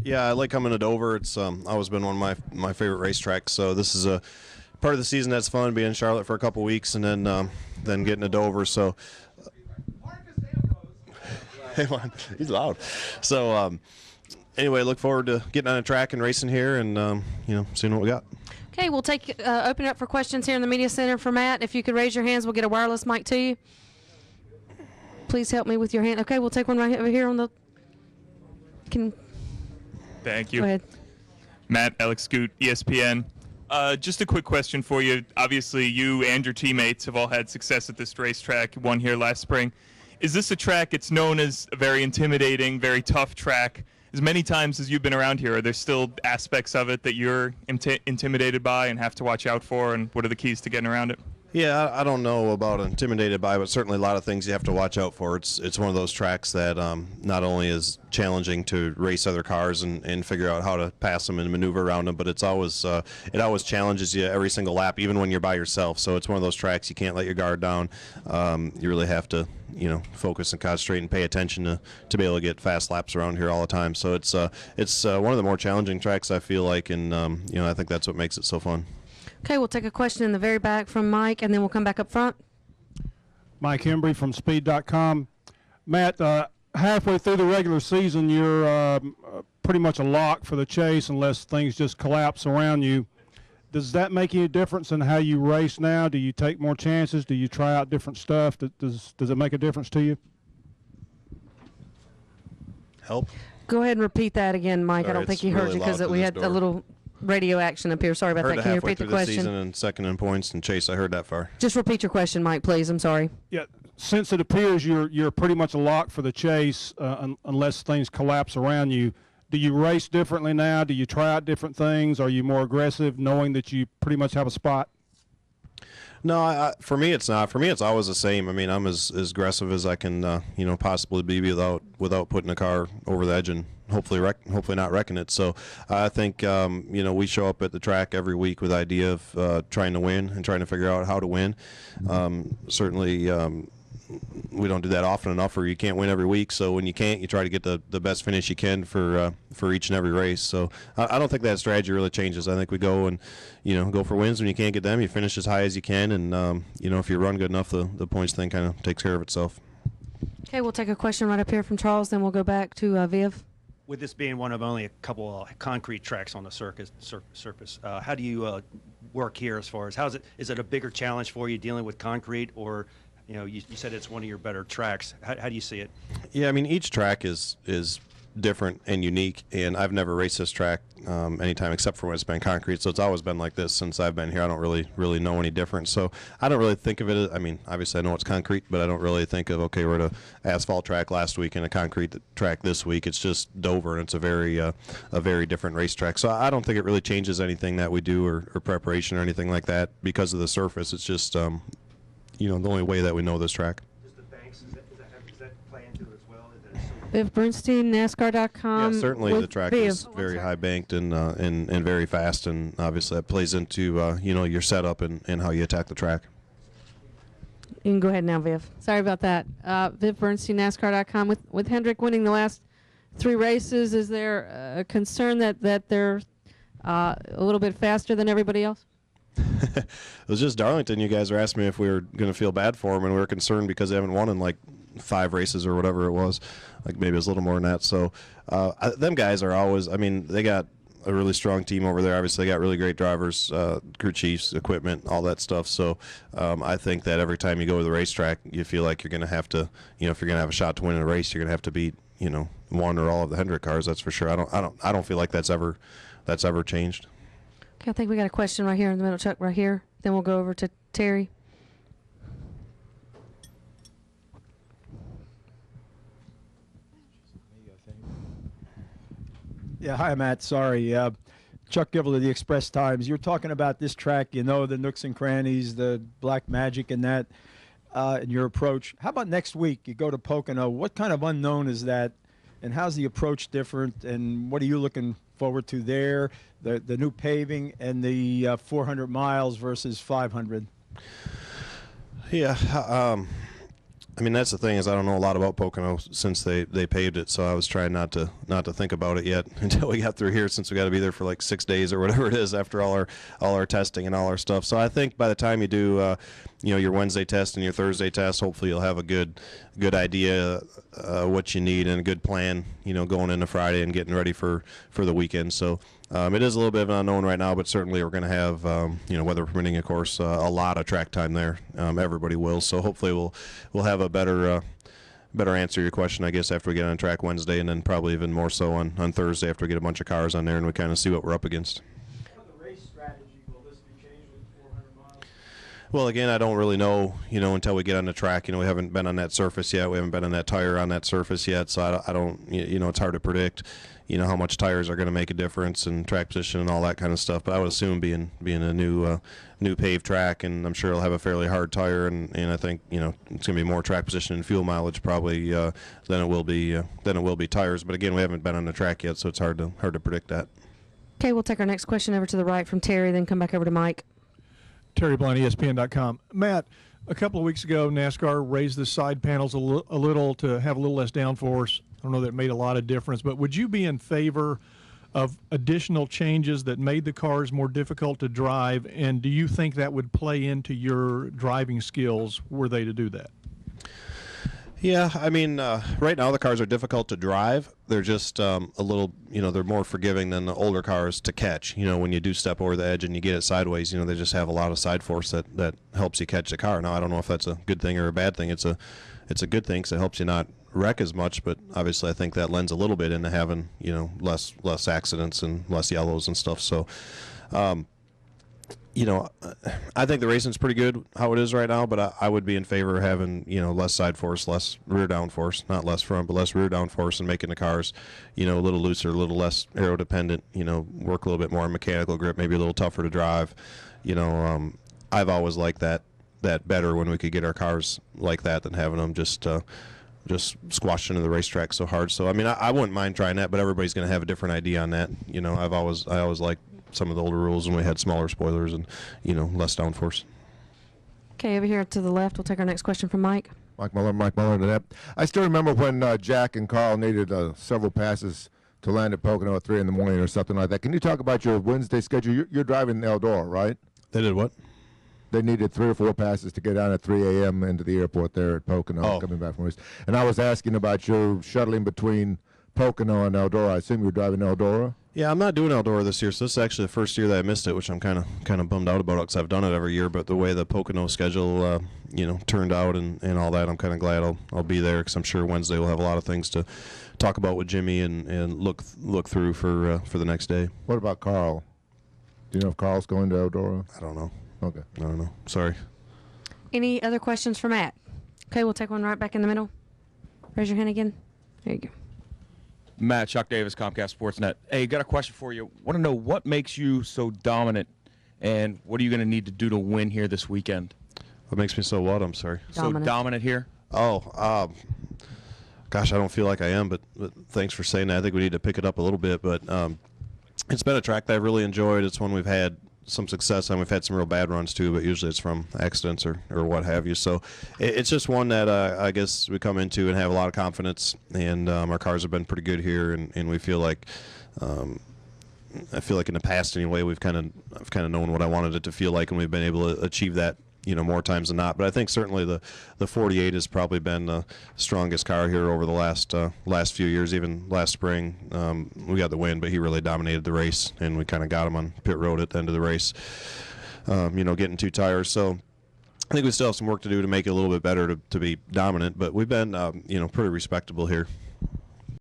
Yeah, I like coming to Dover. It's always been one of my favorite racetracks. So this is a part of the season that's fun, being in Charlotte for a couple weeks and then getting to Dover. So hey, man, he's loud. So anyway, look forward to getting on a track and racing here and seeing what we got. Okay, we'll open it up for questions here in the media center for Matt. If you could raise your hands, we'll get a wireless mic to you. Please help me with your hand. Okay, we'll take one right over here on the. Thank you. Go ahead. Matt, Alex Scoot, ESPN. Just a quick question for you. Obviously, you and your teammates have all had success at this racetrack. You won here last spring. Is this a track? It's known as a very intimidating, very tough track. As many times as you've been around here, are there still aspects of it that you're intimidated by and have to watch out for, and what are the keys to getting around it? Yeah, I don't know about intimidated by, but certainly a lot of things you have to watch out for. It's one of those tracks that not only is challenging to race other cars and figure out how to pass them and maneuver around them, but it always challenges you every single lap, even when you're by yourself. So it's one of those tracks you can't let your guard down. You really have to focus and concentrate and pay attention to be able to get fast laps around here all the time. So it's one of the more challenging tracks, I feel like, and I think that's what makes it so fun. Okay, we'll take a question in the very back from Mike, and then we'll come back up front. Mike Hembry from Speed.com. Matt, halfway through the regular season, you're pretty much a lock for the chase unless things just collapse around you. Does that make any difference in how you race now? Do you take more chances? Do you try out different stuff? Does it make a difference to you? Help? Go ahead and repeat that again, Mike. Sorry, I don't think he it's heard really you because loud we through had this a door. little radio action up here. Sorry about Heard that. it Can you halfway repeat the through the question? season and second in points and chase. I heard that far. Just repeat your question, Mike, please. I'm sorry. Yeah, since it appears you're pretty much a lock for the chase unless things collapse around you, do you race differently now? Do you try out different things? Are you more aggressive knowing that you pretty much have a spot? No, for me it's not. For me it's always the same. I mean, I'm as aggressive as I can, possibly be without putting a car over the edge and hopefully not wrecking it. So I think we show up at the track every week with the idea of trying to win and trying to figure out how to win. Certainly. We don't do that often enough, or you can't win every week. So when you can't, you try to get the best finish you can for each and every race. So I don't think that strategy really changes. I think we go and go for wins when you can't get them. You finish as high as you can, and if you run good enough, the points thing kind of takes care of itself. Okay, we'll take a question right up here from Charles, then we'll go back to Viv. With this being one of only a couple concrete tracks on the surface, how do you work here as far as is it a bigger challenge for you dealing with concrete, or you said it's one of your better tracks. How do you see it? Yeah, I mean, each track is different and unique, and I've never raced this track anytime except for when it's been concrete, so it's always been like this since I've been here. I don't really know any different, so I don't really think of it as, I mean, obviously I know it's concrete, but I don't really think of, okay, we're at an asphalt track last week and a concrete track this week. It's just Dover, and it's a very different racetrack, so I don't think it really changes anything that we do or preparation or anything like that because of the surface. It's just the only way that we know this track. Does the banks, does that play into it as well? Viv Bernstein, NASCAR.com. Yeah, certainly the track is very high banked and very fast, and obviously that plays into your setup and how you attack the track. You can go ahead now, Viv. Sorry about that. Viv Bernstein, NASCAR.com. With Hendrick winning the last 3 races, is there a concern that they're a little bit faster than everybody else? It was just Darlington. You guys were asking me if we were going to feel bad for them, and we were concerned because they haven't won in like 5 races or whatever it was. Like maybe it was a little more than that. So them guys are always, I mean, they got a really strong team over there. Obviously, they got really great drivers, crew chiefs, equipment, all that stuff. So I think that every time you go to the racetrack, you feel like you're going to have to, if you're going to have a shot to win in a race, you're going to have to beat, one or all of the Hendrick cars. That's for sure. I don't feel like that's ever changed. Okay, I think we got a question right here in the middle, Chuck, right here. Then we'll go over to Terry. Yeah, hi, Matt. Sorry. Chuck Givell of the Express Times. You're talking about this track, the nooks and crannies, the black magic and that, and your approach. How about next week? You go to Pocono. What kind of unknown is that, and how's the approach different, and what are you looking forward to there, the new paving and the 400 miles versus 500? Yeah, I mean, that's the thing is I don't know a lot about Pocono since they paved it, so I was trying not to think about it yet until we got through here, since we got to be there for like 6 days or whatever it is after all our testing and all our stuff. So I think by the time you do your Wednesday test and your Thursday test, hopefully you'll have a good idea what you need and a good plan, going into Friday and getting ready for the weekend. So it is a little bit of an unknown right now, but certainly we're going to have, weather permitting, of course, a lot of track time there. Everybody will. So hopefully we'll have a better answer to your question, I guess, after we get on track Wednesday, and then probably even more so on Thursday after we get a bunch of cars on there and we kind of see what we're up against. For the race strategy, will this be changed with 400 miles? Well, again, I don't really know, until we get on the track. We haven't been on that surface yet. We haven't been on that tire on that surface yet, so I don't, it's hard to predict, how much tires are going to make a difference and track position and all that kind of stuff. But I would assume being a new paved track, and I'm sure it'll have a fairly hard tire, and I think, it's going to be more track position and fuel mileage probably than it will be tires. But again, we haven't been on the track yet, so it's hard to predict that. Okay, we'll take our next question over to the right from Terry, then come back over to Mike. Terry Blount, ESPN.com. Matt, a couple of weeks ago, NASCAR raised the side panels a little to have a little less downforce. I don't know that it made a lot of difference, but would you be in favor of additional changes that made the cars more difficult to drive, and do you think that would play into your driving skills were they to do that? Yeah, I mean, right now the cars are difficult to drive. They're just a little, they're more forgiving than the older cars to catch. When you do step over the edge and you get it sideways, they just have a lot of side force that helps you catch the car. Now, I don't know if that's a good thing or a bad thing. It's a good thing because it helps you not wreck as much, but obviously I think that lends a little bit into having, less accidents and less yellows and stuff. So, I think the racing's pretty good how it is right now, but I would be in favor of having, less side force, less rear down force, not less front, but less rear down force, and making the cars, a little looser, a little less aero dependent, work a little bit more on mechanical grip, maybe a little tougher to drive. I've always liked that better when we could get our cars like that than having them just squashed into the racetrack so hard. So, I mean, I wouldn't mind trying that, but everybody's going to have a different idea on that. I always liked some of the older rules when we had smaller spoilers and, less downforce. Okay, over here to the left, we'll take our next question from Mike. Mike Muller to that. I still remember when Jack and Carl needed several passes to land at Pocono at 3 in the morning or something like that. Can you talk about your Wednesday schedule? You're driving Eldora, right? They did what? They needed 3 or 4 passes to get down at 3 a.m. into the airport there at Pocono, coming back from race. And I was asking about your shuttling between Pocono and Eldora. I assume you're driving Eldora? Yeah, I'm not doing Eldora this year, so this is actually the first year that I missed it, which I'm kind of bummed out about because I've done it every year. But the way the Pocono schedule, turned out and all that, I'm kind of glad I'll be there because I'm sure Wednesday we'll have a lot of things to talk about with Jimmy and look through for the next day. What about Carl? Do you know if Carl's going to Eldora? I don't know. Okay. I don't know. Sorry. Any other questions for Matt? Okay, we'll take one right back in the middle. Raise your hand again. There you go. Matt, Chuck Davis, Comcast Sportsnet. Hey, got a question for you. Want to know what makes you so dominant, and what are you going to need to do to win here this weekend? What makes me so what? I'm sorry. Dominant. So dominant here? Oh, gosh, I don't feel like I am, but thanks for saying that. I think we need to pick it up a little bit. But it's been a track that I've really enjoyed. It's one we've had some success on. We've had some real bad runs too, but usually it's from accidents or what have you. So it's just one that I guess we come into and have a lot of confidence, and our cars have been pretty good here, and we feel like I feel like in the past anyway I've kind of known what I wanted it to feel like, and we've been able to achieve that more times than not. But I think certainly the 48 has probably been the strongest car here over the last few years. Even last spring, we got the win, but he really dominated the race, and we kind of got him on pit road at the end of the race, getting 2 tires. So I think we still have some work to do to make it a little bit better to be dominant, but we've been, pretty respectable here.